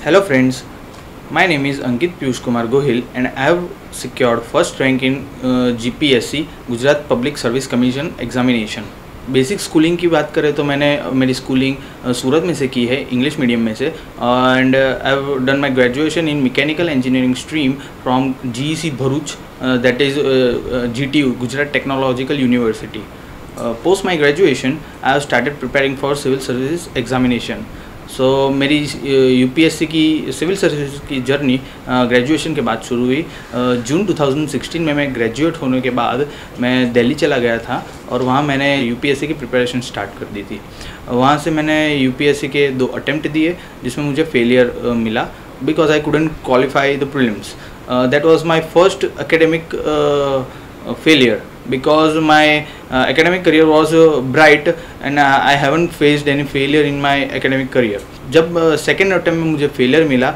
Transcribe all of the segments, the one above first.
Hello friends, my name is Ankit Piyush Kumar Gohil and I have secured first rank in GPSC Gujarat Public Service Commission examination. Basic schooling की बात करें तो मैंने मेरी schooling सूरत में से की है, इंग्लिश मीडियम में से, and I have done my graduation in mechanical engineering stream from GEC Bharuch, that is GTU Gujarat technological university. Post my graduation, I have started preparing for civil services examination. सो मेरी UPSC की civil service की journey graduation के बाद शुरू हुई. जून 2016 में मैं graduate होने के बाद मैं दिल्ली चला गया था और वहाँ मैंने UPSC की प्रिपरेशन स्टार्ट कर दी थी. वहाँ से मैंने UPSC के 2 अटेम्प्ट दिए जिसमें मुझे फेलियर मिला because I couldn't qualify the prelims. That was my first academic failure because my academic career was bright and I haven't faced any failure in my academic career. जब second attempt में मुझे failure मिला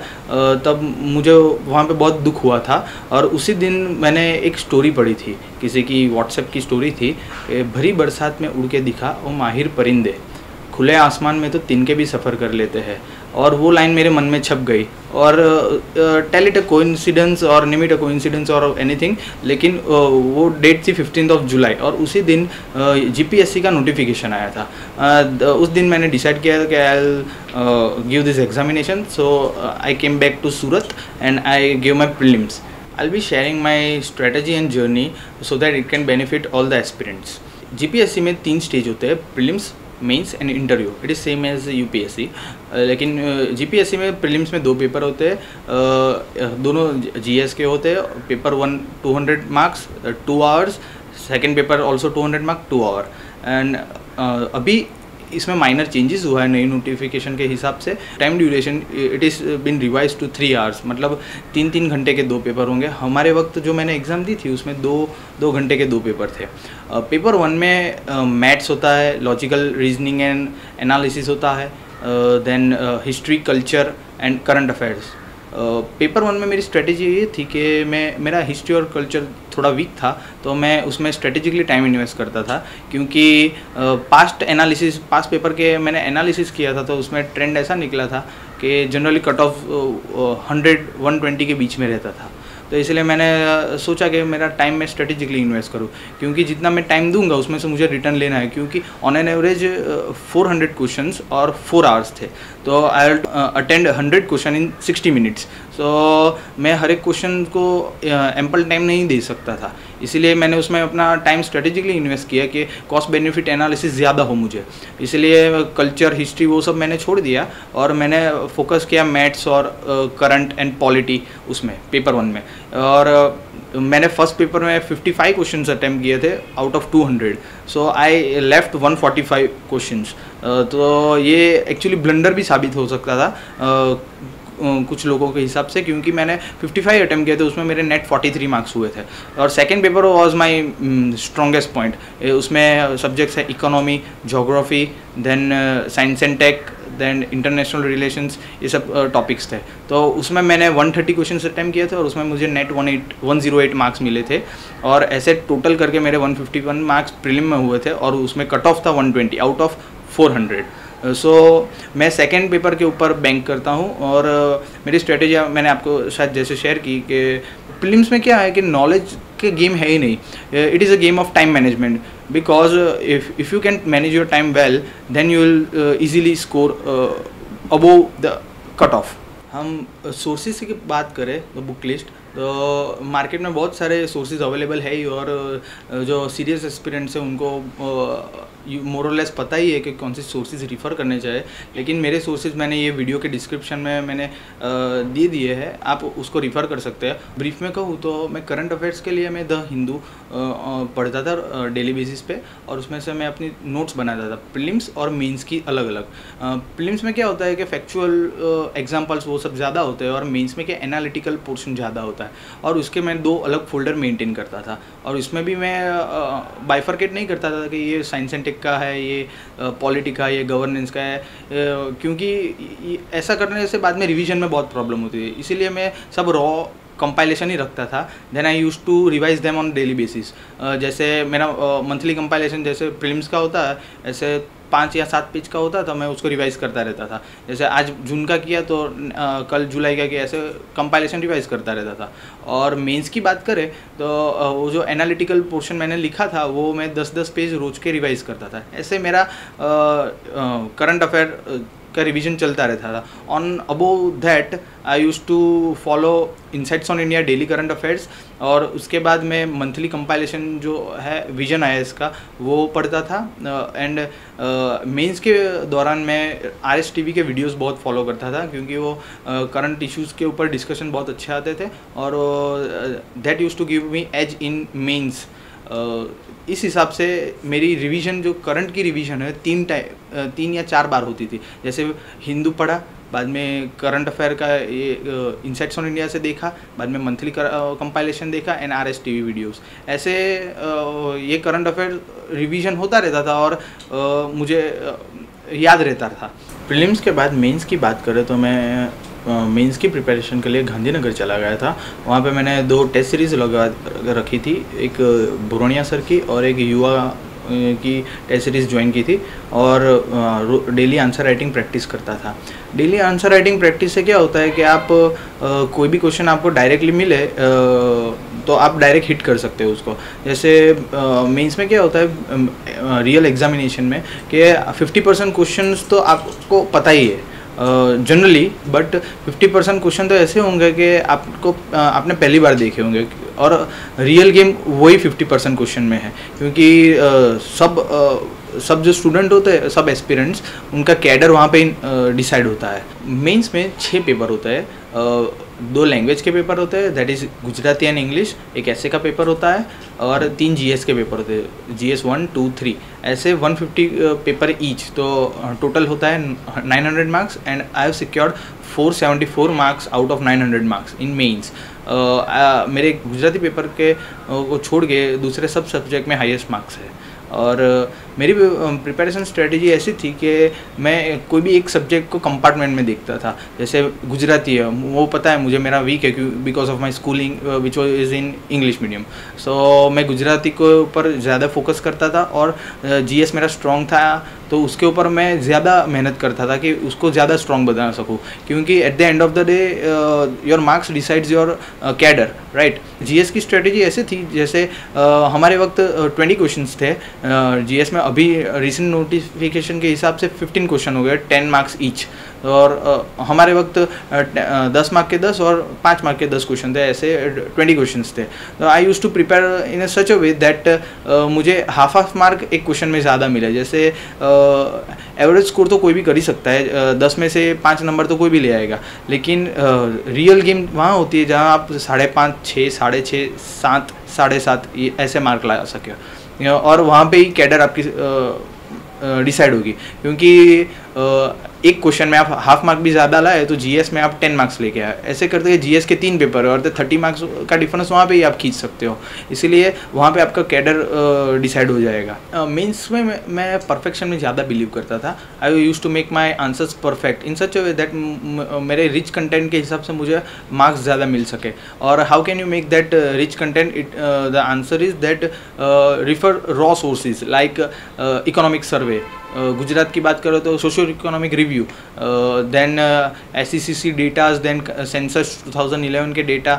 तब मुझे वहाँ पे बहुत दुख हुआ था और उसी दिन मैंने एक स्टोरी पढ़ी थी, किसी की व्हाट्सएप की स्टोरी थी. भरी बरसात में उड़ के दिखा वो माहिर परिंदे, खुले आसमान में तो तिनके भी सफ़र कर लेते हैं. और वो लाइन मेरे मन में छप गई और टेल इट अ कोइंसिडेंस और नेम इट अ कोइंसिडेंस और एनीथिंग, लेकिन वो डेट थी 15 जुलाई और उसी दिन GPSC का नोटिफिकेशन आया था. उस दिन मैंने डिसाइड किया कि I will give this examination. So I came back to Surat and I give my prelims. I'll be sharing my strategy and journey so that it can benefit all the aspirants. GPSC में 3 stage होते हैं, prelims, mains and interview. It is same as UPSC, लेकिन GPSC में prelims में 2 paper होते हैं, दोनों GS के होते हैं. Paper 1 200 marks 2 hours, second paper also 200 marks 2 hour. And अभी इसमें माइनर चेंजेस हुआ है नई नोटिफिकेशन के हिसाब से. Time duration it is been revise to 3 hours, मतलब 3 घंटे के 2 पेपर होंगे. हमारे वक्त जो मैंने एग्ज़ाम दी थी उसमें 2 घंटे के 2 पेपर थे. पेपर 1 में मैथ्स होता है, लॉजिकल रीजनिंग एंड एनालिसिस होता है, then history, culture and current affairs. Paper 1 में मेरी स्ट्रेटेजी ये थी कि मेरा हिस्ट्री और कल्चर थोड़ा वीक था तो मैं उसमें स्ट्रेटेजिकली टाइम इन्वेस्ट करता था, क्योंकि पास्ट पेपर के मैंने एनालिसिस किया था तो उसमें ट्रेंड ऐसा निकला था कि जनरली कट ऑफ 100-120 के बीच में रहता था. तो इसलिए मैंने सोचा कि मेरा टाइम मैं स्ट्रेटेजिकली इन्वेस्ट करूं, क्योंकि जितना मैं टाइम दूंगा उसमें से मुझे रिटर्न लेना है, क्योंकि ऑन एन एवरेज 400 क्वेश्चंस और 4 आवर्स थे. तो I attend 100 question in 60 minutes. So मैं हर एक क्वेश्चन को एम्पल टाइम नहीं दे सकता था, इसीलिए मैंने उसमें अपना टाइम स्ट्रेटेजिकली इन्वेस्ट किया कि कॉस्ट बेनिफिट एनालिसिस ज़्यादा हो मुझे. इसलिए कल्चर, हिस्ट्री वो सब मैंने छोड़ दिया और मैंने फोकस किया मैथ्स और करंट एंड पॉलिटी उसमें पेपर 1 में. और मैंने फर्स्ट पेपर में 55 क्वेश्चंस अटैम्प्ट किए थे out of 200. So I left 145 questions. तो ये एक्चुअली ब्लंडर भी साबित हो सकता था कुछ लोगों के हिसाब से, क्योंकि मैंने 55 अटैम्प्ट किए थे, उसमें मेरे नेट 43 मार्क्स हुए थे. और second paper was my strongest point. उसमें सब्जेक्ट्स है economy, geography, then science and tech, then international relations, ये सब टॉपिक्स थे. तो उसमें मैंने 130 क्वेश्चन अटैम्प्ट किए थे और उसमें मुझे नेट 108 मार्क्स मिले थे. और ऐसे टोटल करके मेरे 151 मार्क्स प्रीलिम में हुए थे और उसमें कट ऑफ था 120 आउट ऑफ 400. सो मैं सेकेंड पेपर के ऊपर बैंक करता हूँ और मेरी स्ट्रेटेजी मैंने आपको शायद जैसे शेयर की कि प्रीलिम्स में क्या है कि नॉलेज के गेम है ही नहीं. It is a game of time management, because if you can manage your time well then you will easily score above the cut off. हम सोर्सेज की बात करें तो बुक लिस्ट, तो मार्केट में बहुत सारे सोर्सेज अवेलेबल है ही, और जो सीरियस एस्पिरेंट्स हैं उनको मोर और लेस पता ही है कि कौन से सोर्सेज रिफ़र करने चाहिए. लेकिन मेरे सोर्सेज मैंने ये वीडियो के डिस्क्रिप्शन में मैंने दे दिए हैं, आप उसको रिफ़र कर सकते हैं. ब्रीफ में कहूँ तो मैं करंट अफेयर्स के लिए मैं द हिंदू पढ़ता था डेली बेसिस पे, और उसमें से मैं अपनी नोट्स बनाता था प्रीलिम्स और मेंस की अलग अलग. प्रीलिम्स में क्या होता है कि फैक्चुअल एग्जांपल्स वो सब ज़्यादा होते हैं और मेंस में क्या एनालिटिकल पोर्शन ज़्यादा होता है, और उसके मैं 2 अलग फोल्डर मेंटेन करता था. और इसमें भी मैं बाइफरकेट नहीं करता था कि ये साइंस एंड टेक का है, ये पॉलिटी का, ये गवर्नेंस का है, क्योंकि ऐसा करने से बाद में रिवीजन में बहुत प्रॉब्लम होती है. इसीलिए मैं सब रॉ कंपाइलेशन ही रखता था. Then I use to revise them on daily basis. जैसे मेरा मंथली कंपाइलेशन जैसे प्रीलिम्स का होता है, ऐसे 5 या 7 पेज का होता था, मैं उसको रिवाइज़ करता रहता था। जैसे आज जून का किया तो कल जुलाई का किया, ऐसे कंपाइलेशन रिवाइज़ करता रहता था। और मेंस की बात करें तो वो जो एनालिटिकल पोर्शन मैंने लिखा था वो मैं 10-10 पेज रोज़ के रिवाइज़ करता था। ऐसे मेरा करंट अफेयर का रिवीजन चलता रहता था। On above that I use to follow insights on India daily current affairs, और उसके बाद मैं मंथली कंपाइलेशन जो है विजन आईएएस का वो पढ़ता था। एंड मेंस के दौरान मैं RSTV के वीडियोस बहुत फॉलो करता था, क्योंकि वो करंट इश्यूज़ के ऊपर डिस्कशन बहुत अच्छे आते थे, और that use to give me edge in mains. इस हिसाब से मेरी रिवीजन, जो करंट की रिवीजन है, 3 या 4 बार होती थी। जैसे हिंदू पढ़ा, बाद में करंट अफेयर का ये इनसाइट्स ऑन इंडिया से देखा, बाद में मंथली कंपाइलेशन देखा, एंड RSTV वीडियोस। ऐसे ये करंट अफेयर रिवीजन होता रहता था और मुझे याद रहता था। प्रीलिम्स के बाद मेंस की बात करें तो मैं मेंस की प्रिपरेशन के लिए गांधीनगर चला गया था। वहाँ पे मैंने 2 टेस्ट सीरीज़ लगा रखी थी, एक बुरोनिया सर की और एक युवा की टेस्ट सीरीज़ ज्वाइन की थी, और डेली आंसर राइटिंग प्रैक्टिस करता था। डेली आंसर राइटिंग प्रैक्टिस से क्या होता है कि आप कोई भी क्वेश्चन आपको डायरेक्टली मिले तो आप डायरेक्ट हिट कर सकते हो उसको। जैसे मेंस में क्या होता है रियल एग्जामिनेशन में कि 50% क्वेश्चंस तो आपको पता ही है जनरली, बट 50% क्वेश्चन तो ऐसे होंगे कि आपने पहली बार देखे होंगे, और रियल गेम वही 50% क्वेश्चन में है, क्योंकि सब जो स्टूडेंट होते हैं, सब एस्पिरेंट्स, उनका कैडर वहाँ पे डिसाइड होता है। मेंस में 6 पेपर होता है, 2 लैंग्वेज के पेपर होते हैं, that is Gujarati and English, एक ऐसे का पेपर होता है, और 3 GS के पेपर होते हैं, GS 1, 2, 3, ऐसे 150 पेपर ईच। तो टोटल होता है 900 marks, and I have secured 474 marks out of 900 marks in mains. मेरे गुजराती पेपर के को छोड़ के दूसरे सब सब्जेक्ट में हाईएस्ट मार्क्स है। और मेरी प्रिपरेशन स्ट्रेटजी ऐसी थी कि मैं कोई भी एक सब्जेक्ट को कंपार्टमेंट में देखता था। जैसे गुजराती है, वो पता है मुझे मेरा वीक है because of my schooling which is in English medium, so मैं गुजराती के ऊपर ज़्यादा फोकस करता था, और GS मेरा स्ट्रॉन्ग था तो उसके ऊपर मैं ज़्यादा मेहनत करता था कि उसको ज़्यादा स्ट्रॉन्ग बना सकूँ, क्योंकि at the end of the day your marks decides your cadre, right. GS की स्ट्रेटजी ऐसी थी, जैसे हमारे वक्त 20 क्वेश्चंस थे GS में। अभी रिसेंट नोटिफिकेशन के हिसाब से 15 क्वेश्चन हो गए, 10 मार्क्स ईच, और हमारे वक्त 10 मार्क के 10 और 5 मार्क के 10 क्वेश्चन थे, ऐसे 20 क्वेश्चंस थे। तो I use to prepare in such a way that मुझे हाफ मार्क एक क्वेश्चन में ज़्यादा मिले। जैसे एवरेज स्कोर तो कोई भी कर ही सकता है, 10 में से 5 नंबर तो कोई भी ले आएगा, लेकिन रियल गेम वहाँ होती है जहाँ आप 5.5, 6, 6.5, 7, 7.5 ऐसे मार्क ला सके, और वहाँ पे ही कैडर आपकी डिसाइड होगी। क्योंकि एक क्वेश्चन में आप हाफ मार्क भी ज़्यादा लाए तो GS में आप 10 मार्क्स लेके आए, ऐसे करते हैं GS के 3 पेपर है और 30 मार्क्स का डिफरेंस वहाँ पे ही आप खींच सकते हो, इसीलिए वहाँ पे आपका कैडर डिसाइड हो जाएगा। मेंस में मैं परफेक्शन में ज़्यादा बिलीव करता था। I use to make my answers perfect in such a way that मेरे रिच कंटेंट के हिसाब से मुझे मार्क्स ज़्यादा मिल सके। और how can you make that rich content? The answer is that refer raw sources like economic survey, Gujarat की बात करो तो socio economic review, then SECC datas, then census 2011 के डेटा,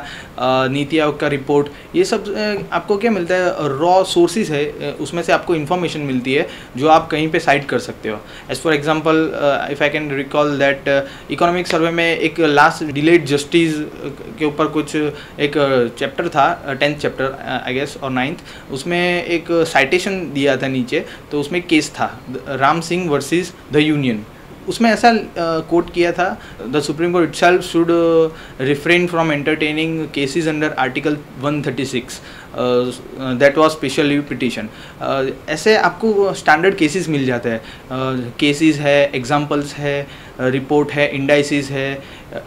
नीति आयोग का रिपोर्ट, ये सब आपको क्या मिलता है? रॉ सोर्सेज है, उसमें से आपको इन्फॉर्मेशन मिलती है जो आप कहीं पे साइट कर सकते हो। As for example if I can recall that economic survey में एक लास्ट डिलेड जस्टिस के ऊपर कुछ एक चैप्टर था, 10th चैप्टर आई गेस और 9th, उसमें एक साइटेशन दिया था नीचे, तो उसमें केस था Ram Singh versus the union. उसमें ऐसा कोट किया था, the supreme court itself should refrain from entertaining cases under article 136 that was special leave petition. ऐसे आपको स्टैंडर्ड केसेस मिल जाते हैं, केसेस है, एग्जांपल्स है, रिपोर्ट है, इंडाइसिस है,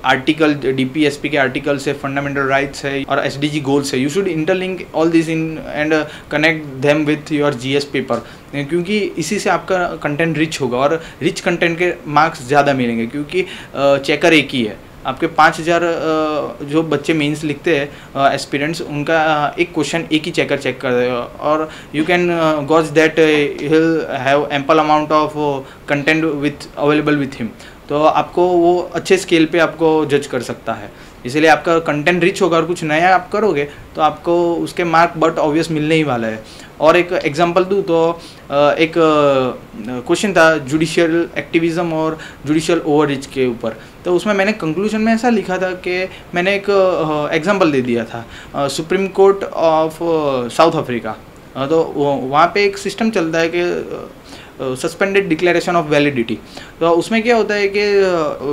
आर्टिकल DPSP के आर्टिकल्स है, फंडामेंटल राइट्स है और SDG गोल्स है। You should interlink all this in and connect them with your GS paper, क्योंकि इसी से आपका कंटेंट रिच होगा और रिच कंटेंट के मार्क्स ज़्यादा मिलेंगे, क्योंकि चेकर एक ही है। आपके 5000 जो बच्चे मेंस लिखते हैं एस्पिरेंट्स, उनका एक क्वेश्चन एक ही चेकर चेक कर देगा, और you can gauge that he'll have ample amount of content with available with him. तो आपको वो अच्छे स्केल पे आपको जज कर सकता है। इसीलिए आपका कंटेंट रिच होगा और कुछ नया आप करोगे तो आपको उसके मार्क बट ऑब्वियस मिलने ही वाला है। और एक एग्जांपल दूँ तो एक क्वेश्चन था जुडिशियल एक्टिविज़म और जुडिशियल ओवररीच के ऊपर। तो उसमें मैंने कंक्लूजन में ऐसा लिखा था कि मैंने एक एग्जांपल दे दिया था supreme court of south Africa. तो वहाँ पे एक सिस्टम चलता है कि सस्पेंडेड डिक्लेरेशन ऑफ वैलिडिटी। तो उसमें क्या होता है कि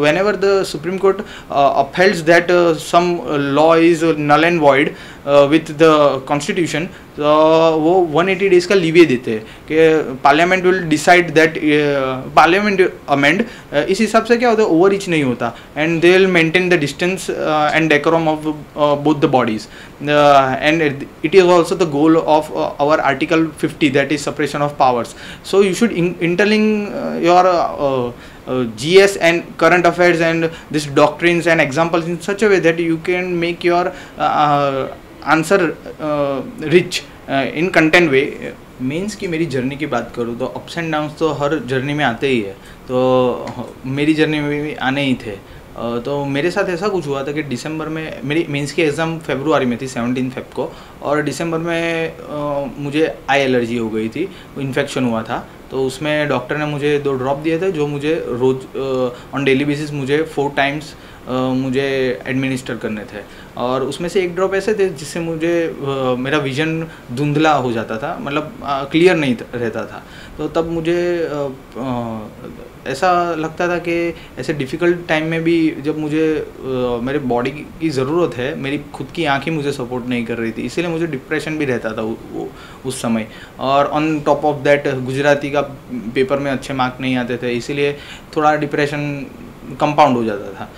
whenever the supreme court upholds that some law is null and void with the constitution, तो वो 180 डेज़ का लीवे देते हैं कि parliament will decide that parliament amend. इस हिसाब से क्या होता है, ओवर रीच नहीं होता and they will maintain the distance and decorum of both the bodies and it is also the goal of our article 50 that is separation of powers. So you should interlink your GS and current affairs and this doctrines and examples in such a way that you can make your answer rich in content way। Mains की मेरी journey की बात करूँ तो ups and downs तो हर journey में आते ही है, तो मेरी जर्नी में भी आने ही थे। तो मेरे साथ ऐसा कुछ हुआ था कि दिसंबर में मेरी मेंस की एग्ज़ाम फरवरी में थी 17 फेब को, और दिसंबर में मुझे आई एलर्जी हो गई थी, इन्फेक्शन हुआ था। तो उसमें डॉक्टर ने मुझे 2 ड्रॉप दिए थे जो मुझे रोज़ ऑन डेली बेसिस मुझे 4 टाइम्स मुझे एडमिनिस्टर करने थे। और उसमें से एक ड्रॉप ऐसे थे जिससे मुझे मेरा विज़न धुंधला हो जाता था, मतलब क्लियर नहीं रहता था। तो तब मुझे ऐसा लगता था कि ऐसे डिफ़िकल्ट टाइम में भी जब मुझे मेरे बॉडी की ज़रूरत है, मेरी खुद की आँख ही मुझे सपोर्ट नहीं कर रही थी, इसीलिए मुझे डिप्रेशन भी रहता था उस समय। और on top of that Gujarati का पेपर में अच्छे मार्क नहीं आते थे, इसीलिए थोड़ा डिप्रेशन कंपाउंड हो जाता था।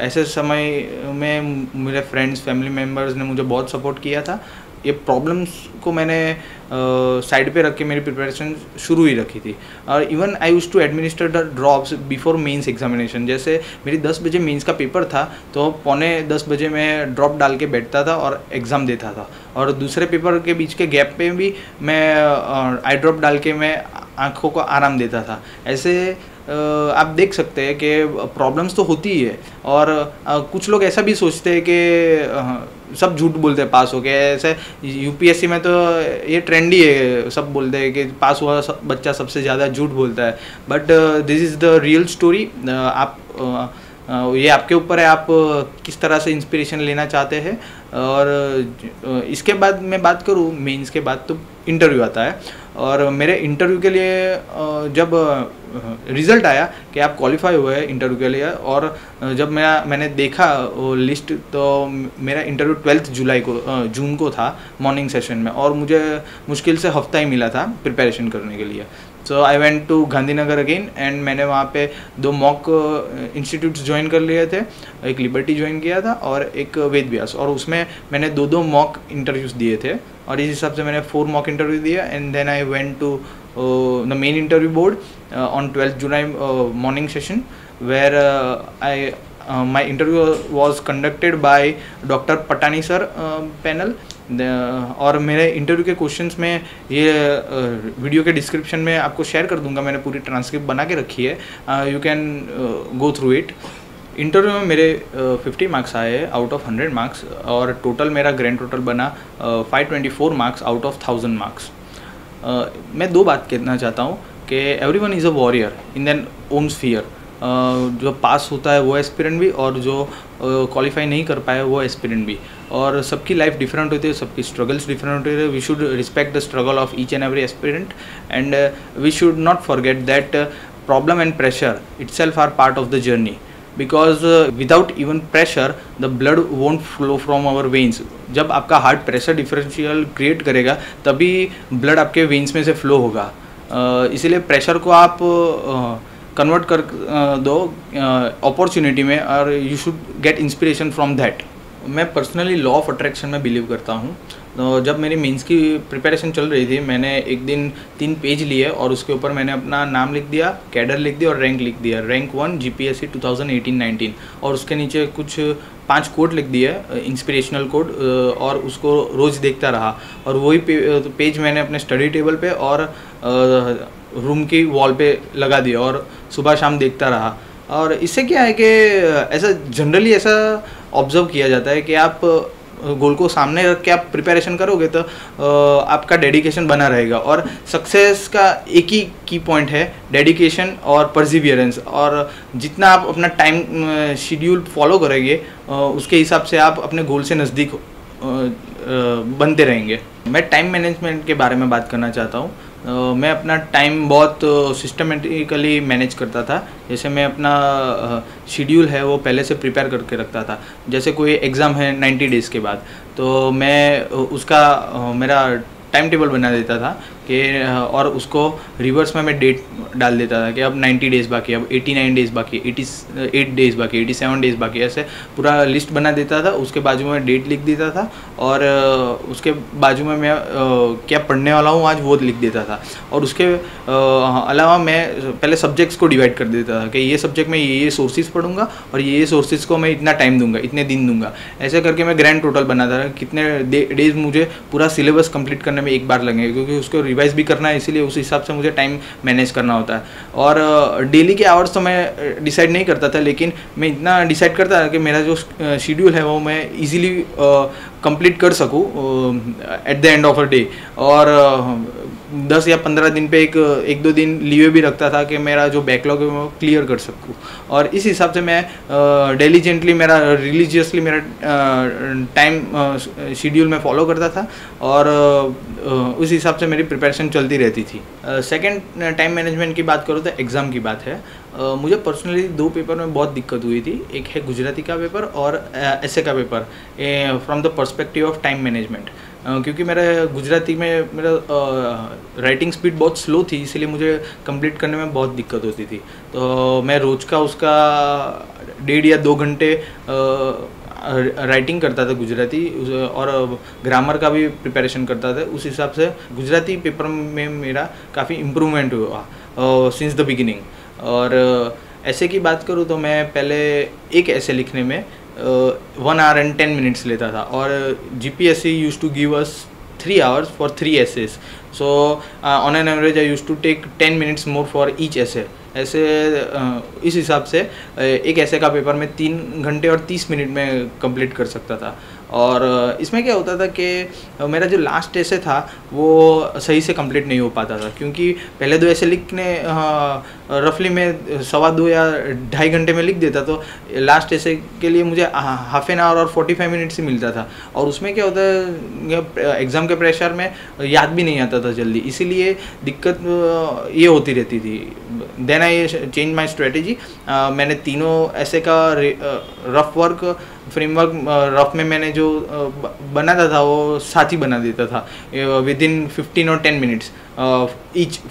ऐसे समय में मेरे फ्रेंड्स फैमिली मेम्बर्स ने मुझे बहुत सपोर्ट किया था। ये प्रॉब्लम्स को मैंने साइड पे रख के मेरी प्रिपरेशन शुरू ही रखी थी। और even I used to administer the drops before mains examination. जैसे मेरी 10 बजे मेंस का पेपर था तो 9:45 बजे मैं ड्रॉप डाल के बैठता था और एग्ज़ाम देता था, और दूसरे पेपर के बीच के गैप पे भी मैं आई ड्रॉप डाल के मैं आँखों को आराम देता था। ऐसे आप देख सकते हैं कि प्रॉब्लम्स तो होती ही है, और कुछ लोग ऐसा भी सोचते हैं कि सब झूठ बोलते हैं पास हो गए। ऐसे यूपीएससी में तो ये ट्रेंड ही है, सब बोलते हैं कि पास हुआ बच्चा सबसे ज़्यादा झूठ बोलता है, but this is the real story. आप ये आपके ऊपर है, आप किस तरह से इंस्पिरेशन लेना चाहते हैं। और इसके बाद मैं बात करूँ मेंस के बाद तो इंटरव्यू आता है, और मेरे इंटरव्यू के लिए जब रिज़ल्ट आया कि आप क्वालिफाई हुए हैं इंटरव्यू के लिए, और जब मैंने देखा वो लिस्ट, तो मेरा इंटरव्यू 12 जून को था मॉर्निंग सेशन में, और मुझे मुश्किल से हफ्ता ही मिला था प्रिपरेशन करने के लिए। So I went to Gandhinagar again and मैंने वहाँ पे 2 मॉक इंस्टीट्यूट्स ज्वाइन कर लिए थे, एक लिबर्टी ज्वाइन किया था और एक वेद व्यास, और उसमें मैंने 2 मॉक इंटरव्यूज़ दिए थे, और इस हिसाब से मैंने 4 मॉक इंटरव्यू दिया। And then I went to the main interview board on 12 July morning session where my interview was conducted by Dr. Patani sir panel। और मेरे इंटरव्यू के क्वेश्चंस में ये वीडियो के डिस्क्रिप्शन में आपको शेयर कर दूंगा, मैंने पूरी ट्रांसक्रिप्ट बना के रखी है, you can go through it. Interview में मेरे 50 मार्क्स आए आउट ऑफ 100 मार्क्स, और टोटल मेरा ग्रैंड टोटल बना 524 मार्क्स आउट ऑफ 1000 मार्क्स। मैं 2 बात कहना चाहता हूँ कि everyone is a warrior in their own sphere. जो पास होता है वो एस्पिरेंट भी, और जो क्वालिफाई नहीं कर पाए वो एस्पिरेंट भी, और सबकी लाइफ डिफरेंट होती है, सबकी स्ट्रगल्स डिफरेंट होती है। We should respect the struggle of each and every aspirant, and we should not forget that problem and pressure itself are part of the journey, because without even pressure the blood won't flow from our veins। जब आपका heart pressure differential create करेगा तभी blood आपके veins में से flow होगा। इसीलिए pressure को आप कन्वर्ट कर दो अपॉर्चुनिटी में, और you should get inspiration from that. मैं पर्सनली लॉ ऑफ अट्रैक्शन में बिलीव करता हूँ, तो जब मेरी मेंस की प्रिपरेशन चल रही थी, मैंने एक दिन 3 पेज लिए और उसके ऊपर मैंने अपना नाम लिख दिया, कैडर लिख दिया और रैंक लिख दिया, रैंक 1 जीपीएससी 2018-19, और उसके नीचे कुछ 5 कोड लिख दिए, इंस्पिरेशनल कोड, और उसको रोज़ देखता रहा। और वही पेज मैंने अपने स्टडी टेबल पे और रूम की वॉल पे लगा दिया और सुबह शाम देखता रहा। और इससे क्या है कि ऐसा जनरली ऐसा ऑब्जर्व किया जाता है कि आप गोल को सामने रख के आप प्रिपरेशन करोगे तो आपका डेडिकेशन बना रहेगा। और सक्सेस का एक ही की पॉइंट है, डेडिकेशन और परसिवियरेंस। और जितना आप अपना टाइम शेड्यूल फॉलो करेंगे उसके हिसाब से आप अपने गोल से नज़दीक बनते रहेंगे। मैं टाइम मैनेजमेंट के बारे में बात करना चाहता हूँ। मैं अपना टाइम बहुत सिस्टमेटिकली मैनेज करता था। जैसे मैं अपना शेड्यूल है वो पहले से प्रिपेयर करके रखता था। जैसे कोई एग्ज़ाम है 90 डेज़ के बाद, तो मैं उसका मेरा टाइम टेबल बना देता था कि और उसको रिवर्स में मैं डेट डाल देता था कि अब 90 डेज़ बाकी, अब 89 डेज़ बाकी, 88 डेज़ बाकी, 87 डेज़ बाकी, ऐसे पूरा लिस्ट बना देता था। उसके बाजू में डेट लिख देता था और उसके बाजू में मैं क्या पढ़ने वाला हूँ आज वो लिख देता था। और उसके अलावा मैं पहले सब्जेक्ट्स को डिवाइड कर देता था कि ये सब्जेक्ट में ये सोर्सेज पढ़ूंगा और ये सोर्सेज को मैं इतना टाइम दूंगा, इतने दिन दूंगा। ऐसे करके मैं ग्रैंड टोटल बनाता था कितने डेज़ मुझे पूरा सिलेबस कंप्लीट करने में एक बार लगेंगे, क्योंकि उसको रिवाइज भी करना है, इसीलिए उस हिसाब से मुझे टाइम मैनेज करना होता है। और डेली के आवर्स तो मैं डिसाइड नहीं करता था, लेकिन मैं इतना डिसाइड करता था कि मेरा जो शेड्यूल है वो मैं इजीली कंप्लीट कर सकूं at the end of a day. और 10 या 15 दिन पे एक दो दिन लीव भी रखता था कि मेरा जो बैकलॉग है वो क्लियर कर सकूं। और इस हिसाब से मैं डिलीजेंटली रिलीजियसली मेरा टाइम शेड्यूल में फॉलो करता था और उस हिसाब से मेरी प्रिपरेशन चलती रहती थी। सेकंड टाइम मैनेजमेंट की बात करूँ तो एग्ज़ाम की बात है। मुझे पर्सनली 2 पेपर में बहुत दिक्कत हुई थी। एक है गुजराती का पेपर और एसे का paper, from the perspective of time management. क्योंकि मेरा गुजराती में मेरा राइटिंग स्पीड बहुत स्लो थी, इसलिए मुझे कंप्लीट करने में बहुत दिक्कत होती थी। तो मैं रोज़ का उसका 1.5 या 2 घंटे राइटिंग करता था गुजराती, और ग्रामर का भी प्रिपरेशन करता था। उस हिसाब से गुजराती पेपर में मेरा काफ़ी इम्प्रूवमेंट हुआ सिंस द बिगिनिंग। और ऐसे की बात करूँ तो मैं पहले एक ऐसे लिखने में 1 hour and 10 minutes लेता था, और GPSC used to give us 3 hours for 3 essays. So on an average I used to take 10 minutes more for each essay. ऐसे इस हिसाब से एक ऐसे का पेपर में 3 घंटे और 30 मिनट में कंप्लीट कर सकता था। और इसमें क्या होता था कि मेरा जो लास्ट ऐसे था वो सही से कंप्लीट नहीं हो पाता था, क्योंकि पहले 2 ऐसे लिखने रफली में 2.25 या 2.5 घंटे में लिख देता, तो लास्ट ऐसे के लिए मुझे हाफ एन आवर और 45 मिनट्स ही मिलता था। और उसमें क्या होता है, एग्ज़ाम के प्रेशर में याद भी नहीं आता था जल्दी, इसीलिए दिक्कत ये होती रहती थी। Then I change my strategy. मैंने तीनों ऐसे का रफ वर्क फ्रेमवर्क रफ में मैंने जो बनाता था वो साथ ही बना देता था विद इन 15 और 10 minutes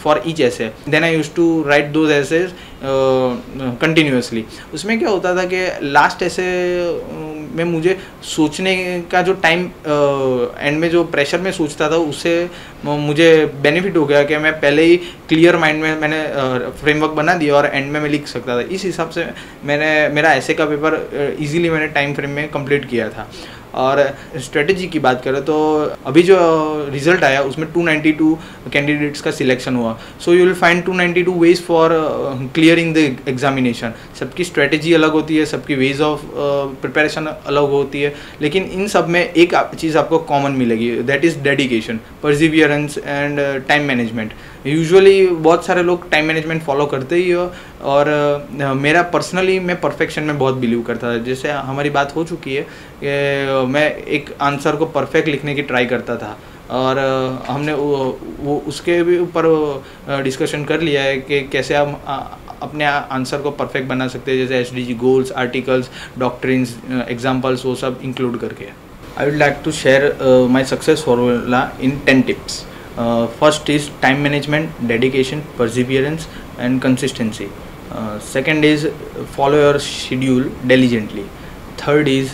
for each essay. Then I used to write those essays continuously. उसमें क्या होता था कि लास्ट ऐसे में मुझे सोचने का जो टाइम एंड में जो प्रेशर में सोचता था उससे मुझे बेनिफिट हो गया कि मैं पहले ही क्लियर माइंड में मैंने फ्रेमवर्क बना दिया और एंड में मैं लिख सकता था। इस हिसाब से मैंने मेरा ऐसे का पेपर इजीली मैंने टाइम फ्रेम में कंप्लीट किया था। और स्ट्रेटजी की बात करें तो अभी जो रिज़ल्ट आया उसमें 292 कैंडिडेट्स का सिलेक्शन हुआ। So you will find 292 ways for clearing the examination. सबकी स्ट्रेटजी अलग होती है, सबकी वेज ऑफ प्रिपरेशन अलग होती है, लेकिन इन सब में एक चीज़ आपको कॉमन मिलेगी, that is dedication, Perseverance and time management. Usually बहुत सारे लोग टाइम मैनेजमेंट फॉलो करते ही हो, और मेरा पर्सनली मैं परफेक्शन में बहुत बिलीव करता था। जैसे हमारी बात हो चुकी है कि मैं एक आंसर को परफेक्ट लिखने की ट्राई करता था, और हमने वो उसके भी ऊपर डिस्कशन कर लिया है कि कैसे हम अपने आंसर को परफेक्ट बना सकते हैं, जैसे SDG goals, articles, doctrines, examples, वो सब इंक्लूड करके। I would like to share my success formula in 10 tips. First is time management, dedication, perseverance and consistency. Second is follow your schedule diligently. Third is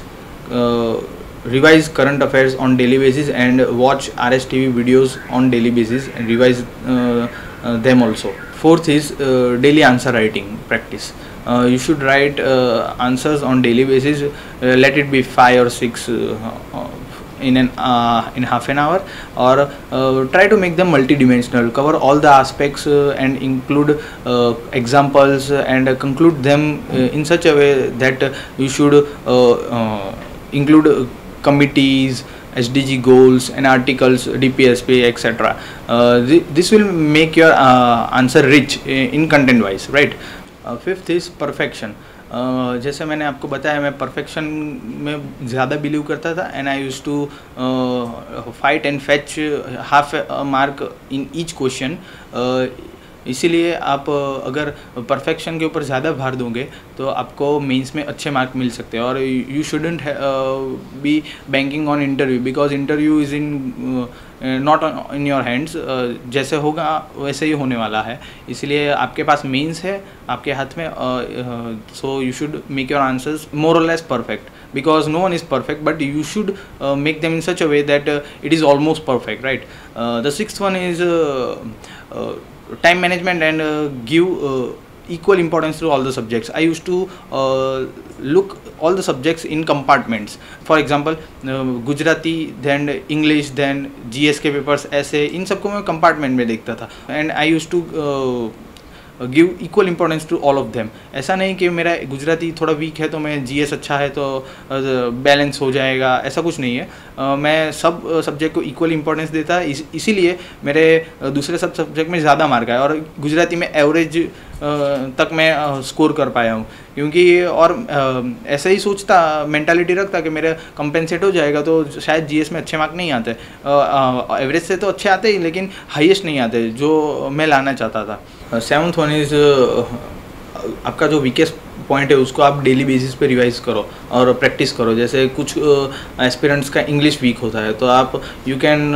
revise current affairs on daily basis and watch RSTV videos on daily basis and revise them also. Fourth is daily answer writing practice. You should write answers on daily basis. Let it be 5 or 6 in half an hour, or try to make them multidimensional, cover all the aspects and include examples and conclude them in such a way that you should include committees, SDG goals and articles, DPSP, etc. This will make your answer rich in content wise, right? Fifth is perfection. जैसे मैंने आपको बताया, मैं perfection में ज़्यादा believe करता था, and I use to fight and fetch half mark in each question. इसीलिए आप अगर परफेक्शन के ऊपर ज़्यादा भार दोगे तो आपको मेंस में अच्छे मार्क मिल सकते हैं. और you shouldn't be banking on interview, because interview is in not in your hands. जैसे होगा वैसे ही होने वाला है, इसलिए आपके पास मेंस है आपके हाथ में. So you should make your answers more or less perfect, because no one is perfect, but you should make them in such a way that it is almost perfect, right? The sixth one is time management and give equal importance to all the subjects. I used to look all the subjects in compartments. For example, Gujarati, then English, then GS के papers, ऐसे इन सबको मैं compartment में देखता था, and I used to give equal importance to all of them. ऐसा नहीं कि मेरा गुजराती थोड़ा वीक है तो मैं GS अच्छा है तो बैलेंस हो जाएगा, ऐसा कुछ नहीं है. मैं सब सब्जेक्ट को इक्वल इम्पोर्टेंस देता, इसीलिए मेरे दूसरे सब सब्जेक्ट में ज़्यादा मार्क आए और गुजराती में एवरेज तक मैं स्कोर कर पाया हूँ. क्योंकि और ऐसा ही सोचता, मेंटालिटी रखता कि मेरा कंपेंसेट हो जाएगा तो शायद GS में अच्छे मार्क नहीं आते. एवरेज से तो अच्छे आते ही, लेकिन हाईएस्ट नहीं आते जो मैं लाना चाहता था. सेवन्थ वन इज़ आपका जो वीकेस्ट पॉइंट है उसको आप डेली बेसिस पे रिवाइज करो और प्रैक्टिस करो. जैसे कुछ एस्पिरेंट्स का इंग्लिश वीक होता है तो आप you can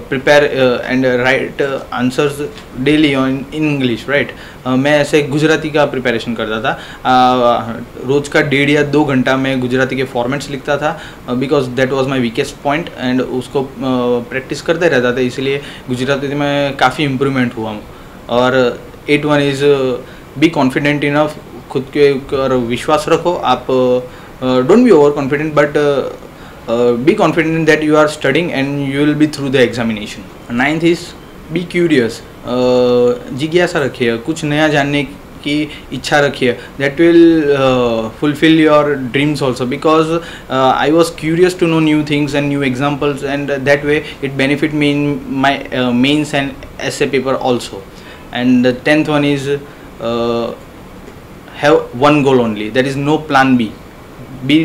prepare and right answers daily on in English, right. मैं ऐसे गुजराती का प्रिपरेशन करता था. रोज़ का 1.5 या 2 घंटा मैं गुजराती के फॉर्मेट्स लिखता था, because that was my weakest point, and उसको प्रैक्टिस करते रहता था, इसलिए गुजराती में काफ़ी इम्प्रूवमेंट हुआ हूँ. और 8 one is be confident enough. खुद के ऊपर विश्वास रखो. आप don't be over confident, but be confident that you are studying and you will be through the examination. 9th is be curious. जिज्ञासा रखिए, कुछ नया जानने की इच्छा रखिए. That will fulfil your dreams also, because I was curious to know new things and new examples, and that way it benefit me in my mains and essay paper also. And the 10th one is have one goal only, there is no plan B. Be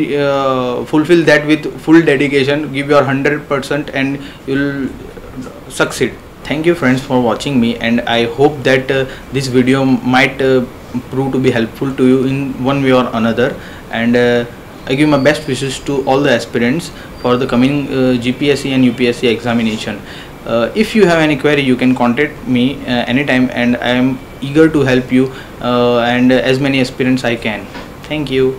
fulfill that with full dedication, give your 100% and you'll succeed. Thank you friends for watching me, and I hope that this video might prove to be helpful to you in one way or another. And I give my best wishes to all the aspirants for the coming GPSC and UPSC examination. If you have any query, you can contact me anytime, and I am eager to help you and as many aspirants I can. Thank you.